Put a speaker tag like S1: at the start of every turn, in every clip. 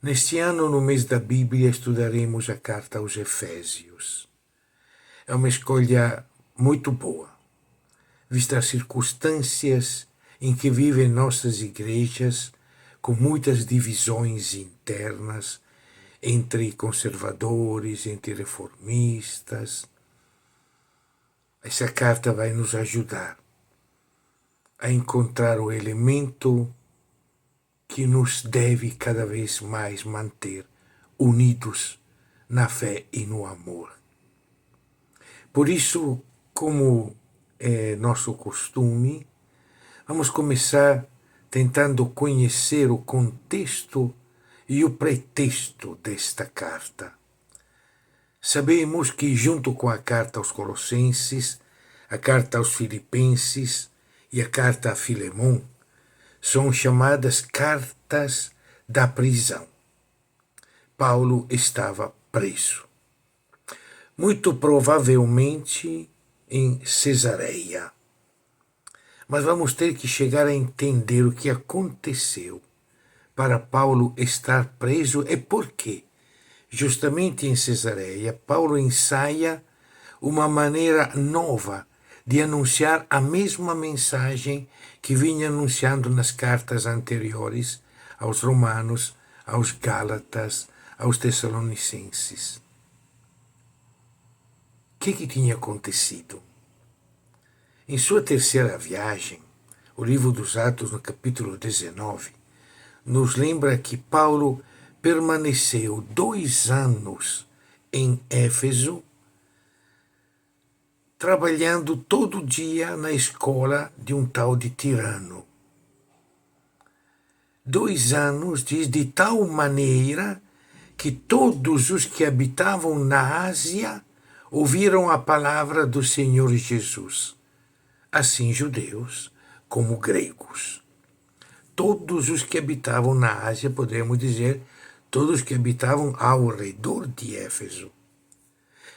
S1: Neste ano, no mês da Bíblia, estudaremos a carta aos Efésios. É uma escolha muito boa, vistas as circunstâncias em que vivem nossas igrejas, com muitas divisões internas entre conservadores, entre reformistas. Essa carta vai nos ajudar a encontrar o elemento que nos deve cada vez mais manter unidos na fé e no amor. Por isso, como é nosso costume, vamos começar tentando conhecer o contexto e o pretexto desta carta. Sabemos que, junto com a carta aos Colossenses, a carta aos Filipenses e a carta a Filemon, são chamadas cartas da prisão. Paulo estava preso, muito provavelmente em Cesareia. Mas vamos ter que chegar a entender o que aconteceu para Paulo estar preso e por quê. Justamente em Cesareia, Paulo ensaia uma maneira nova de anunciar a mesma mensagem que vinha anunciando nas cartas anteriores aos Romanos, aos Gálatas, aos Tessalonicenses. O que tinha acontecido? Em sua terceira viagem, o livro dos Atos, no capítulo 19, nos lembra que Paulo permaneceu 2 anos em Éfeso, trabalhando todo dia na escola de um tal de Tirano. 2 anos, diz, de tal maneira que todos os que habitavam na Ásia ouviram a palavra do Senhor Jesus, assim judeus como gregos. Todos os que habitavam na Ásia, podemos dizer, todos que habitavam ao redor de Éfeso.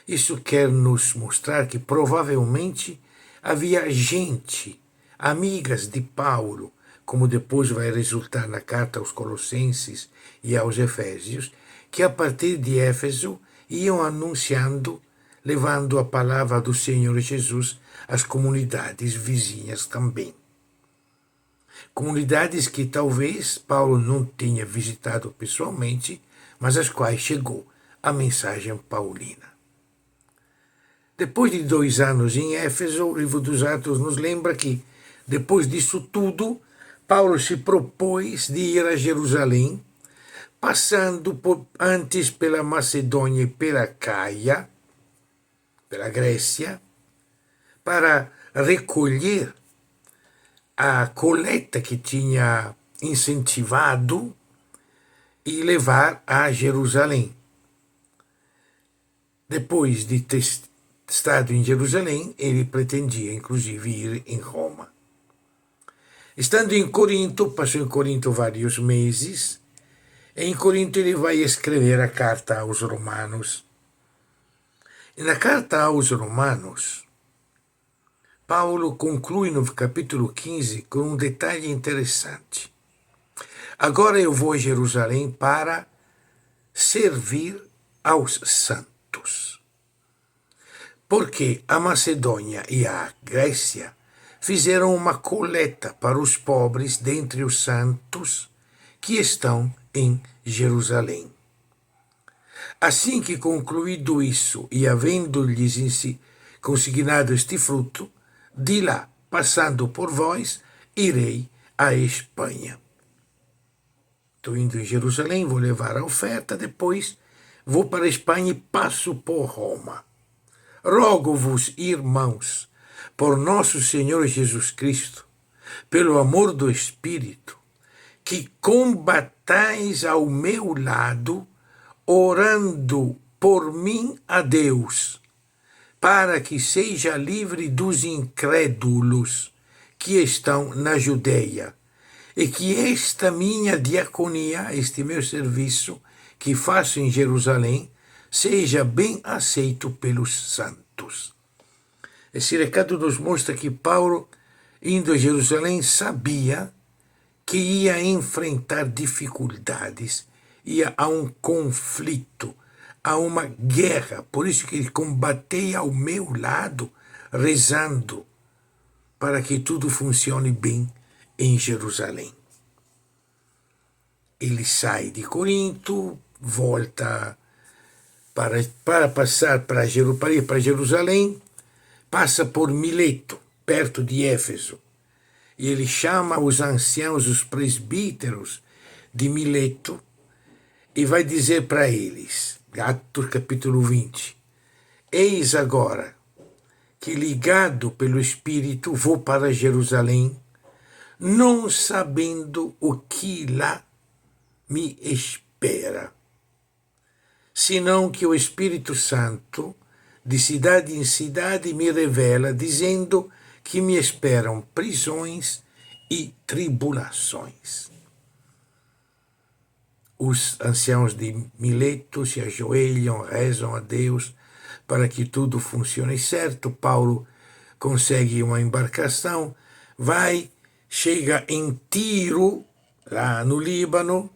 S1: Isso quer nos mostrar que provavelmente havia gente, amigas de Paulo, como depois vai resultar na carta aos Colossenses e aos Efésios, que a partir de Éfeso iam anunciando, levando a palavra do Senhor Jesus às comunidades vizinhas também. Comunidades que talvez Paulo não tenha visitado pessoalmente, mas às quais chegou a mensagem paulina. Depois de 2 anos em Éfeso, o livro dos Atos nos lembra que, depois disso tudo, Paulo se propôs de ir a Jerusalém, passando antes pela Macedônia e pela Caia, pela Grécia, para recolher a coleta que tinha incentivado e levar a Jerusalém. Depois de ter estado em Jerusalém, ele pretendia inclusive ir em Roma. Estando em Corinto, passou em Corinto vários meses, e em Corinto ele vai escrever a carta aos Romanos. E na carta aos Romanos, Paulo conclui no capítulo 15 com um detalhe interessante. Agora eu vou a Jerusalém para servir aos santos. Porque a Macedônia e a Grécia fizeram uma coleta para os pobres dentre os santos que estão em Jerusalém. Assim que concluído isso e havendo-lhes consignado este fruto, de lá, passando por vós, irei à Espanha. Estou indo em Jerusalém, vou levar a oferta, depois vou para a Espanha e passo por Roma. Rogo-vos, irmãos, por nosso Senhor Jesus Cristo, pelo amor do Espírito, que combatais ao meu lado, orando por mim a Deus, para que seja livre dos incrédulos que estão na Judeia, e que esta minha diaconia, este meu serviço que faço em Jerusalém, seja bem aceito pelos santos. Esse recado nos mostra que Paulo, indo a Jerusalém, sabia que ia enfrentar dificuldades e há um conflito, há uma guerra. Por isso que ele combatei ao meu lado, rezando para que tudo funcione bem em Jerusalém. Ele sai de Corinto, volta para passar para ir para Jerusalém, passa por Mileto, perto de Éfeso. E ele chama os anciãos, os presbíteros de Mileto, e vai dizer para eles, Atos capítulo 20, eis agora que, ligado pelo Espírito, vou para Jerusalém, não sabendo o que lá me espera, senão que o Espírito Santo, de cidade em cidade, me revela, dizendo que me esperam prisões e tribulações. Os anciãos de Mileto se ajoelham, rezam a Deus para que tudo funcione certo. Paulo consegue uma embarcação, chega em Tiro, lá no Líbano,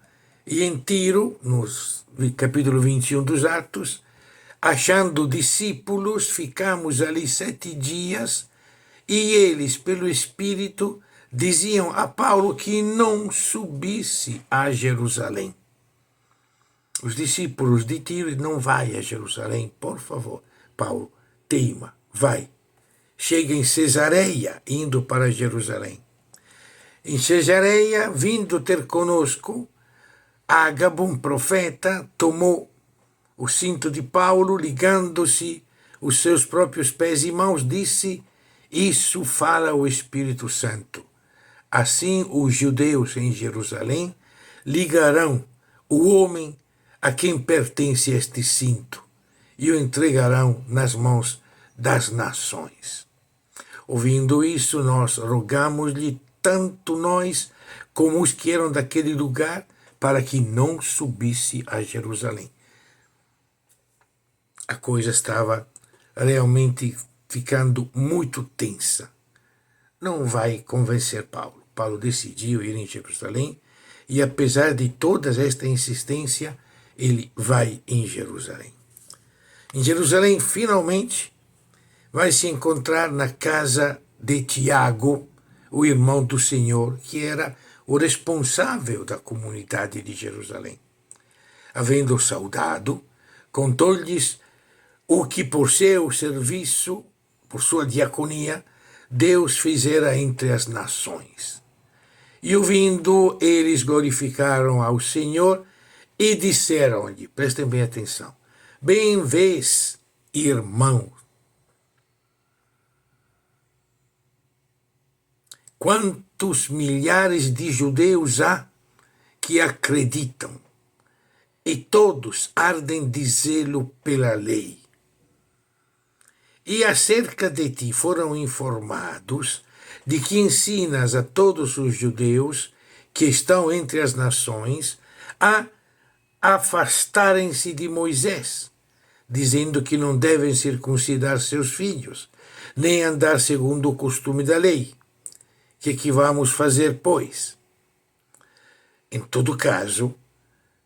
S1: e em Tiro, no capítulo 21 dos Atos, achando discípulos, ficamos ali 7 dias, e eles, pelo Espírito, diziam a Paulo que não subisse a Jerusalém. Os discípulos de Tiro: não vai a Jerusalém, por favor. Paulo teima, vai. Chega em Cesareia, indo para Jerusalém. Em Cesareia, vindo ter conosco, Ágabo, um profeta, tomou o cinto de Paulo, ligando-se os seus próprios pés e mãos, disse: isso fala o Espírito Santo. Assim os judeus em Jerusalém ligarão o homem a quem pertence este cinto e o entregarão nas mãos das nações. Ouvindo isso, nós rogamos-lhe, tanto nós como os que eram daquele lugar, para que não subisse a Jerusalém. A coisa estava realmente ficando muito tensa. Não vai convencer Paulo. Paulo decidiu ir em Jerusalém e, apesar de toda esta insistência, ele vai em Jerusalém. Em Jerusalém, finalmente, vai se encontrar na casa de Tiago, o irmão do Senhor, que era o responsável da comunidade de Jerusalém. Havendo saudado, contou-lhes o que por seu serviço, por sua diaconia, Deus fizera entre as nações. E ouvindo, eles glorificaram ao Senhor e disseram-lhe, prestem bem atenção: bem vês, irmão, quantos milhares de judeus há que acreditam, e todos ardem de zelo pela lei. E acerca de ti foram informados de que ensinas a todos os judeus que estão entre as nações a afastarem-se de Moisés, dizendo que não devem circuncidar seus filhos, nem andar segundo o costume da lei. Que vamos fazer, pois? Em todo caso,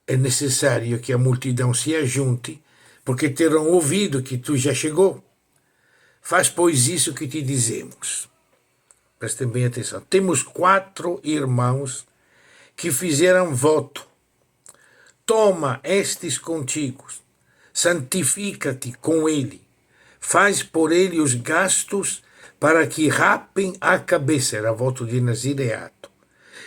S1: é necessário que a multidão se ajunte, porque terão ouvido que tu já chegou. Faz, pois, isso que te dizemos. Prestem bem atenção. Temos 4 irmãos que fizeram voto. Toma estes contigo, santifica-te com ele, faz por ele os gastos para que rapem a cabeça, era voto de nazireato,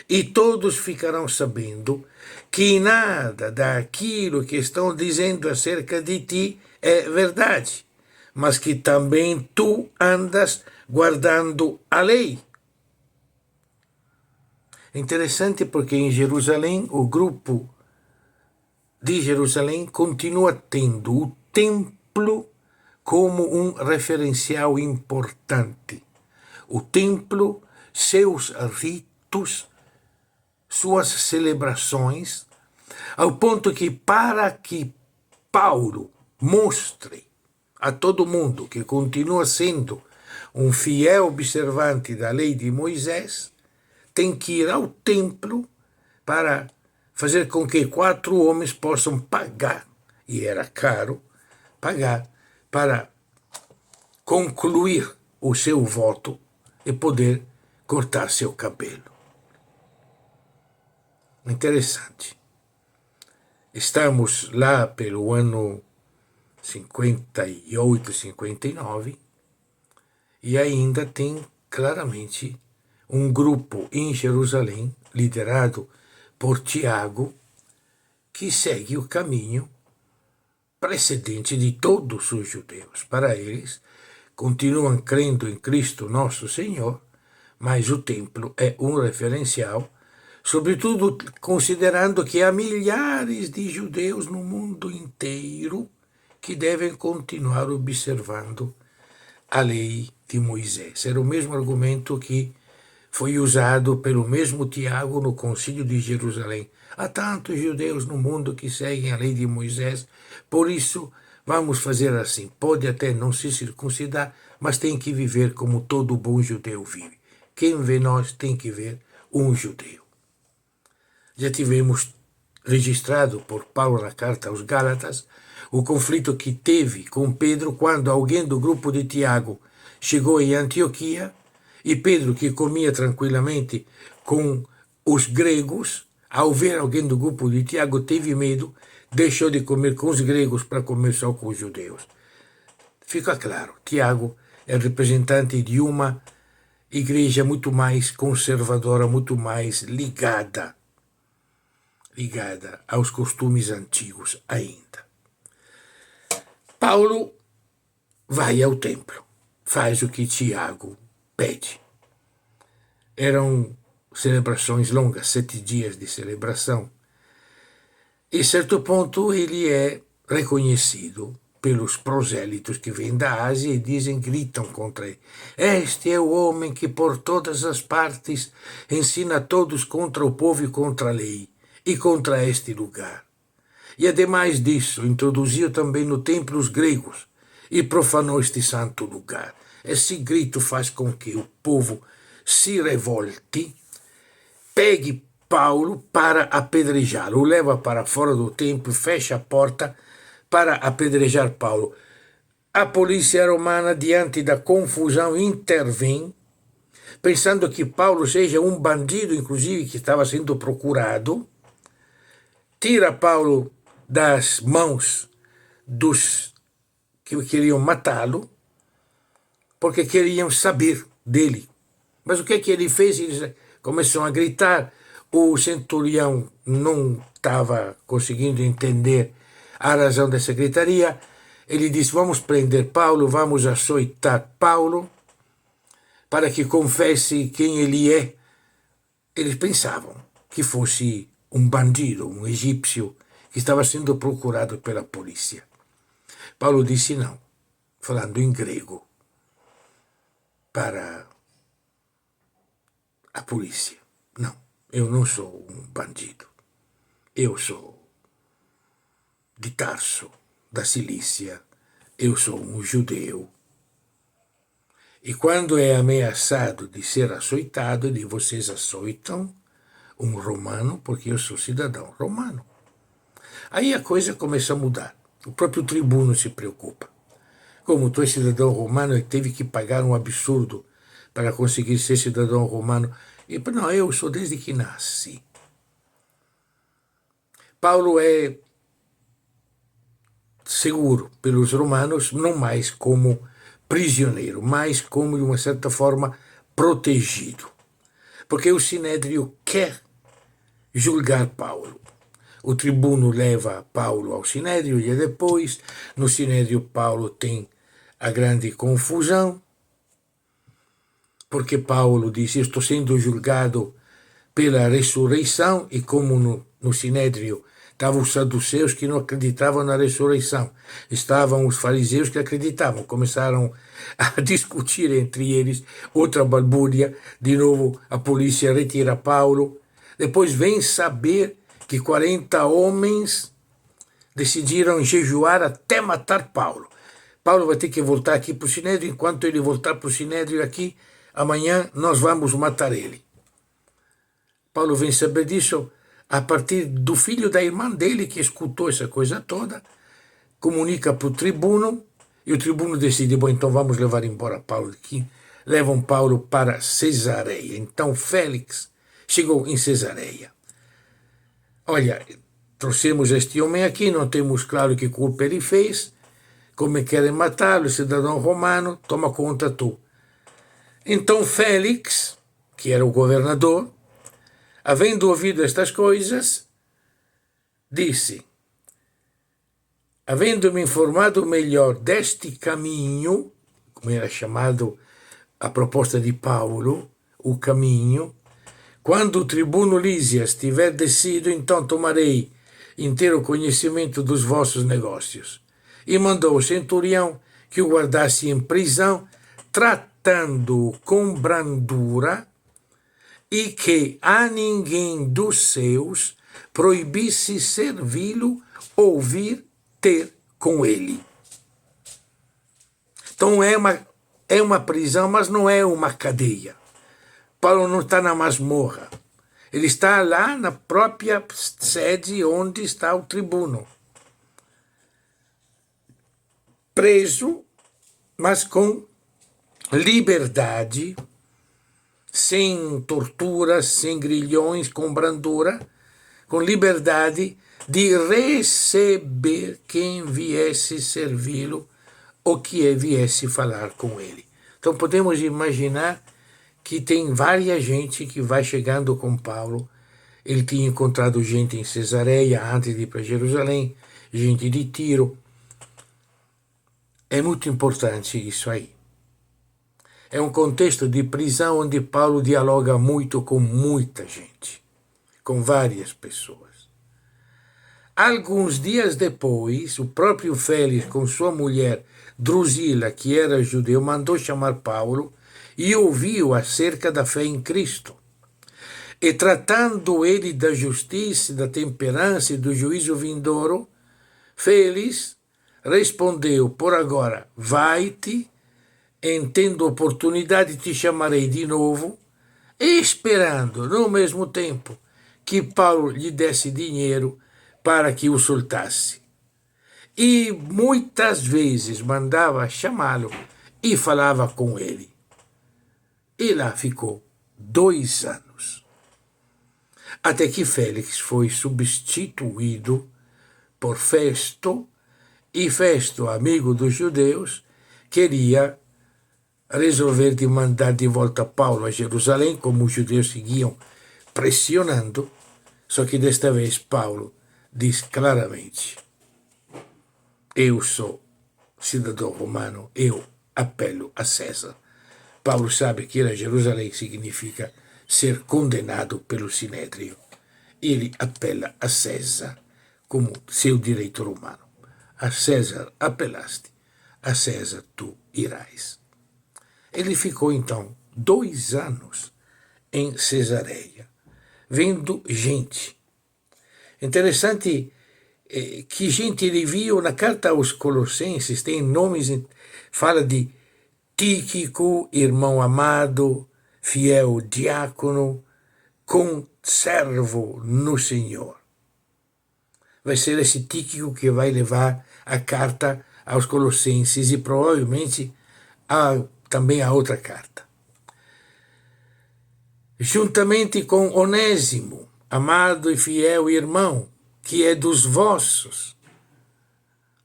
S1: e todos ficarão sabendo que nada daquilo que estão dizendo acerca de ti é verdade, mas que também tu andas guardando a lei. Interessante porque em Jerusalém, o grupo de Jerusalém continua tendo o templo como um referencial importante. O templo, seus ritos, suas celebrações, ao ponto que, para que Paulo mostre a todo mundo que continua sendo um fiel observante da lei de Moisés, tem que ir ao templo para fazer com que 4 homens possam pagar, e era caro pagar, para concluir o seu voto e poder cortar seu cabelo. Interessante. Estamos lá pelo ano 58, 59, e ainda tem claramente um grupo em Jerusalém, liderado por Tiago, que segue o caminho precedente de todos os judeus. Para eles, continuam crendo em Cristo nosso Senhor, mas o templo é um referencial, sobretudo considerando que há milhares de judeus no mundo inteiro que devem continuar observando a lei de Moisés. Era o mesmo argumento que foi usado pelo mesmo Tiago no Concílio de Jerusalém. Há tantos judeus no mundo que seguem a lei de Moisés, por isso vamos fazer assim. Pode até não se circuncidar, mas tem que viver como todo bom judeu vive. Quem vê nós tem que ver um judeu. Já tivemos registrado por Paulo na carta aos Gálatas o conflito que teve com Pedro quando alguém do grupo de Tiago chegou em Antioquia, e Pedro, que comia tranquilamente com os gregos, ao ver alguém do grupo de Tiago, teve medo, deixou de comer com os gregos para comer só com os judeus. Fica claro, Tiago é representante de uma igreja muito mais conservadora, muito mais ligada aos costumes antigos ainda. Paulo vai ao templo, faz o que Tiago pede. Eram celebrações longas, 7 dias de celebração. E a certo ponto ele é reconhecido pelos prosélitos que vêm da Ásia e gritam contra ele. Este é o homem que por todas as partes ensina a todos contra o povo e contra a lei, e contra este lugar. E ademais disso, introduziu também no templo os gregos e profanou este santo lugar. Esse grito faz com que o povo se revolte, pegue Paulo para apedrejá-lo, o leva para fora do templo, fecha a porta para apedrejar Paulo. A polícia romana, diante da confusão, intervém, pensando que Paulo seja um bandido, inclusive, que estava sendo procurado, tira Paulo das mãos dos que queriam matá-lo, porque queriam saber dele. Mas o que é que ele fez? Eles começaram a gritar. O centurião não estava conseguindo entender a razão dessa gritaria. Ele disse, vamos prender Paulo, vamos açoitar Paulo, para que confesse quem ele é. Eles pensavam que fosse um bandido, um egípcio, que estava sendo procurado pela polícia. Paulo disse não, falando em grego, para a polícia. Não, eu não sou um bandido. Eu sou de Tarso, da Cilícia. Eu sou um judeu. E quando é ameaçado de ser açoitado, ele diz, vocês açoitam um romano porque eu sou cidadão romano. Aí a coisa começa a mudar. O próprio tribuno se preocupa. Como tu és cidadão romano, ele teve que pagar um absurdo para conseguir ser cidadão romano. E não, eu sou desde que nasci. Paulo é seguro pelos romanos, não mais como prisioneiro, mas como, de uma certa forma, protegido. Porque o Sinédrio quer julgar Paulo. O tribuno leva Paulo ao Sinédrio e depois, no Sinédrio, Paulo tem a grande confusão, porque Paulo diz, estou sendo julgado pela ressurreição, e como no Sinédrio estavam os saduceus que não acreditavam na ressurreição, estavam os fariseus que acreditavam, começaram a discutir entre eles, outra balbúrdia, de novo a polícia retira Paulo, depois vem saber que 40 homens decidiram jejuar até matar Paulo. Paulo vai ter que voltar aqui para o Sinédrio, enquanto ele voltar para o Sinédrio aqui, amanhã nós vamos matar ele. Paulo vem saber disso, a partir do filho da irmã dele, que escutou essa coisa toda, comunica para o tribuno, e o tribuno decide, bom, então vamos levar embora Paulo aqui. Levam Paulo para Cesareia. Então Félix chegou em Cesareia. Olha, trouxemos este homem aqui, não temos claro que culpa ele fez, como querem matá-lo, cidadão romano, toma conta tu. Então Félix, que era o governador, havendo ouvido estas coisas, disse, havendo-me informado melhor deste caminho, como era chamado a proposta de Paulo, o caminho, quando o tribuno Lísias tiver descido, então tomarei inteiro conhecimento dos vossos negócios. E mandou o centurião que o guardasse em prisão, tratando-o com brandura, e que a ninguém dos seus proibisse servi-lo, ouvir, ter com ele. Então é uma prisão, mas não é uma cadeia. Paulo não está na masmorra. Ele está lá na própria sede onde está o tribuno. Preso, mas com liberdade, sem torturas, sem grilhões, com brandura, com liberdade de receber quem viesse servi-lo ou que viesse falar com ele. Então podemos imaginar que tem várias gente que vai chegando com Paulo. Ele tinha encontrado gente em Cesareia antes de ir para Jerusalém, gente de Tiro. É muito importante isso aí. É um contexto de prisão onde Paulo dialoga muito com muita gente, com várias pessoas. Alguns dias depois, o próprio Félix, com sua mulher Drusila, que era judeu, mandou chamar Paulo e ouviu acerca da fé em Cristo. E tratando ele da justiça, da temperança e do juízo vindouro, Félix respondeu, por agora, vai-te, tendo oportunidade te chamarei de novo, esperando, no mesmo tempo, que Paulo lhe desse dinheiro para que o soltasse. E muitas vezes mandava chamá-lo e falava com ele. E lá ficou 2 anos. Até que Félix foi substituído por Festo, e Festo, amigo dos judeus, queria resolver de mandar de volta Paulo a Jerusalém, como os judeus seguiam pressionando, só que desta vez Paulo diz claramente, eu sou cidadão romano, eu apelo a César. Paulo sabe que ir a Jerusalém significa ser condenado pelo Sinédrio. Ele apela a César como seu direito romano. A César apelaste, a César tu irás. Ele ficou, então, 2 anos em Cesareia, vendo gente. Interessante que gente ele viu na carta aos Colossenses, tem nomes, fala de Tíquico, irmão amado, fiel diácono, conservo no Senhor. Vai ser esse Tíquico que vai levar a carta aos Colossenses e provavelmente também a outra carta. Juntamente com Onésimo, amado e fiel irmão, que é dos vossos.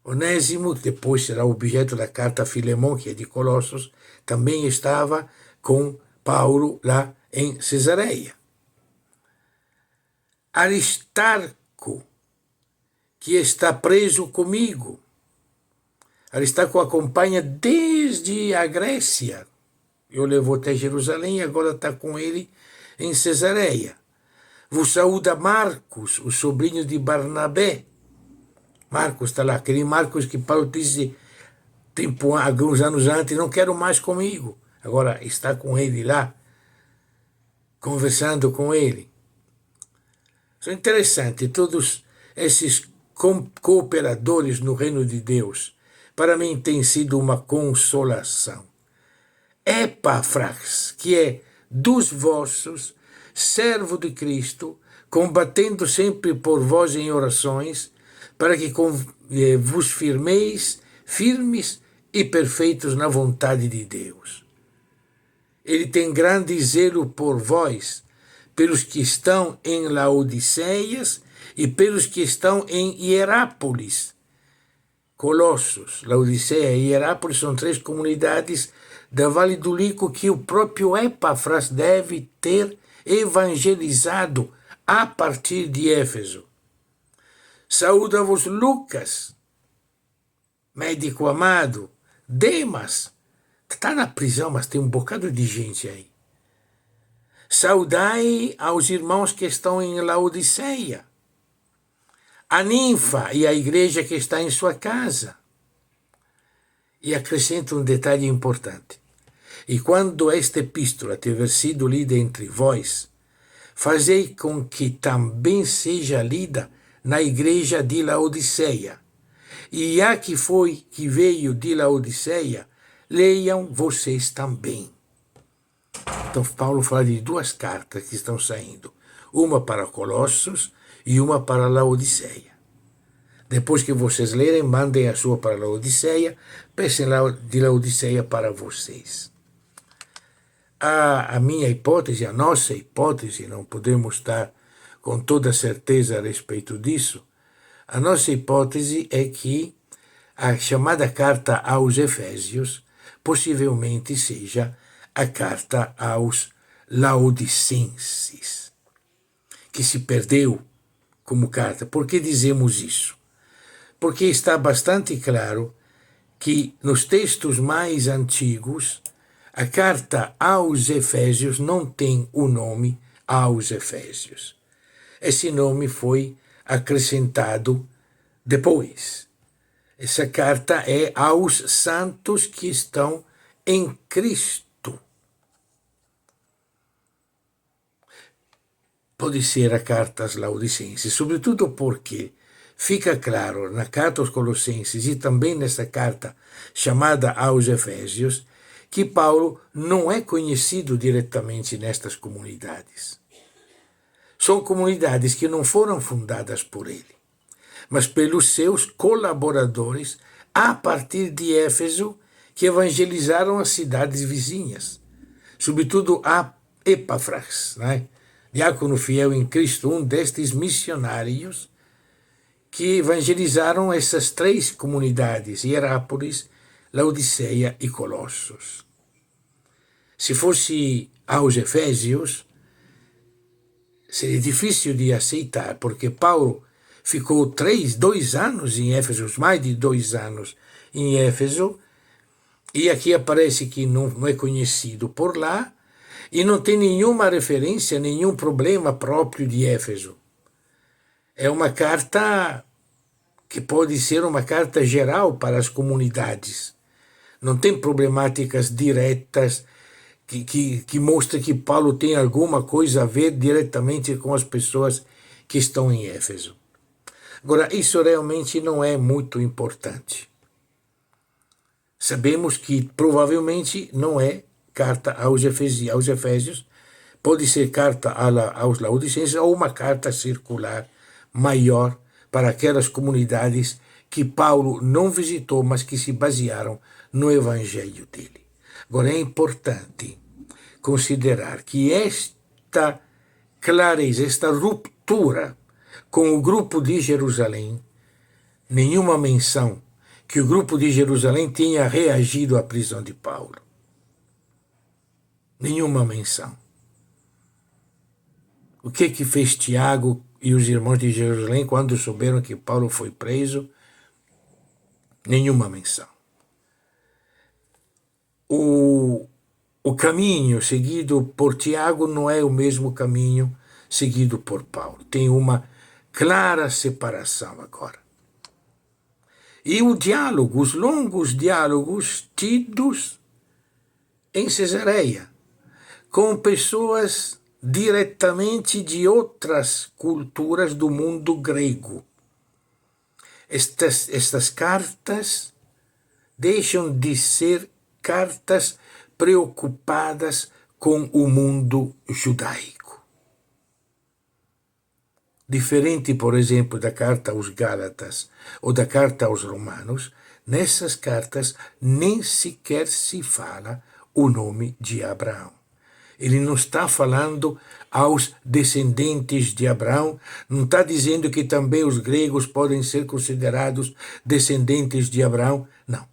S1: Onésimo, que depois será objeto da carta a Filemão, que é de Colossos, também estava com Paulo lá em Cesareia. Aristarco, que está preso comigo. Aristarco acompanha desde a Grécia. Eu levou até Jerusalém e agora está com ele em Cesareia. Vos saúda Marcos, o sobrinho de Barnabé. Marcos está lá, aquele Marcos que Paulo disse alguns anos antes, não quero mais comigo. Agora está com ele lá, conversando com ele. Isso é interessante, todos esses cooperadores no reino de Deus, para mim tem sido uma consolação. Epáfras, que é dos vossos, servo de Cristo, combatendo sempre por vós em orações, para que vos firmes e perfeitos na vontade de Deus. Ele tem grande zelo por vós, pelos que estão em Laodiceias e pelos que estão em Hierápolis. Colossos, Laodiceia e Hierápolis são 3 comunidades da Vale do Lico que o próprio Epáfras deve ter evangelizado a partir de Éfeso. Saúda-vos Lucas, médico amado, Demas, está na prisão, mas tem um bocado de gente aí. Saudai aos irmãos que estão em Laodiceia, a ninfa e a igreja que está em sua casa. E acrescenta um detalhe importante. E quando esta epístola tiver sido lida entre vós, fazei com que também seja lida na igreja de Laodiceia. E a que veio de Laodiceia, leiam vocês também. Então Paulo fala de 2 cartas que estão saindo. Uma para Colossos e uma para Laodiceia. Depois que vocês lerem, mandem a sua para Laodiceia, peçam de Laodiceia para vocês. A minha hipótese, a nossa hipótese, não podemos estar com toda certeza a respeito disso, a nossa hipótese é que a chamada carta aos Efésios possivelmente seja a carta aos Laodicenses, que se perdeu como carta. Por que dizemos isso? Porque está bastante claro que nos textos mais antigos, a carta aos Efésios não tem o nome aos Efésios. Esse nome foi acrescentado depois. Essa carta é aos santos que estão em Cristo. Pode ser a carta aos Laodicenses, sobretudo porque fica claro na carta aos Colossenses e também nessa carta chamada aos Efésios que Paulo não é conhecido diretamente nestas comunidades. São comunidades que não foram fundadas por ele, mas pelos seus colaboradores a partir de Éfeso, que evangelizaram as cidades vizinhas, sobretudo a Epáfras, né? Diácono fiel em Cristo, um destes missionários que evangelizaram essas 3 comunidades, Hierápolis, Laodiceia e Colossos. Se fosse aos Efésios, seria difícil de aceitar, porque Paulo ficou 2 anos em Éfeso, mais de 2 anos em Éfeso, e aqui aparece que não é conhecido por lá, e não tem nenhuma referência, nenhum problema próprio de Éfeso. É uma carta que pode ser uma carta geral para as comunidades. Não tem problemáticas diretas que mostram que Paulo tem alguma coisa a ver diretamente com as pessoas que estão em Éfeso. Agora, isso realmente não é muito importante. Sabemos que provavelmente não é carta aos Efésios, pode ser carta aos Laodicenses ou uma carta circular maior para aquelas comunidades que Paulo não visitou, mas que se basearam no evangelho dele. Agora, é importante considerar que esta clareza, esta ruptura com o grupo de Jerusalém, nenhuma menção que o grupo de Jerusalém tenha reagido à prisão de Paulo. Nenhuma menção. O que fez Tiago e os irmãos de Jerusalém quando souberam que Paulo foi preso? Nenhuma menção. O caminho seguido por Tiago não é o mesmo caminho seguido por Paulo. Tem uma clara separação agora. E o diálogo, os longos diálogos tidos em Cesareia, com pessoas diretamente de outras culturas do mundo grego. Estas cartas deixam de ser cartas preocupadas com o mundo judaico. Diferente, por exemplo, da carta aos Gálatas ou da carta aos Romanos, nessas cartas nem sequer se fala o nome de Abraão. Ele não está falando aos descendentes de Abraão, não está dizendo que também os gregos podem ser considerados descendentes de Abraão. Não.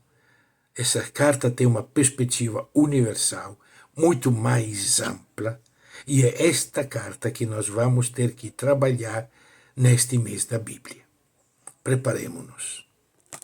S1: Essa carta tem uma perspectiva universal, muito mais ampla, e é esta carta que nós vamos ter que trabalhar neste mês da Bíblia. Preparemos-nos.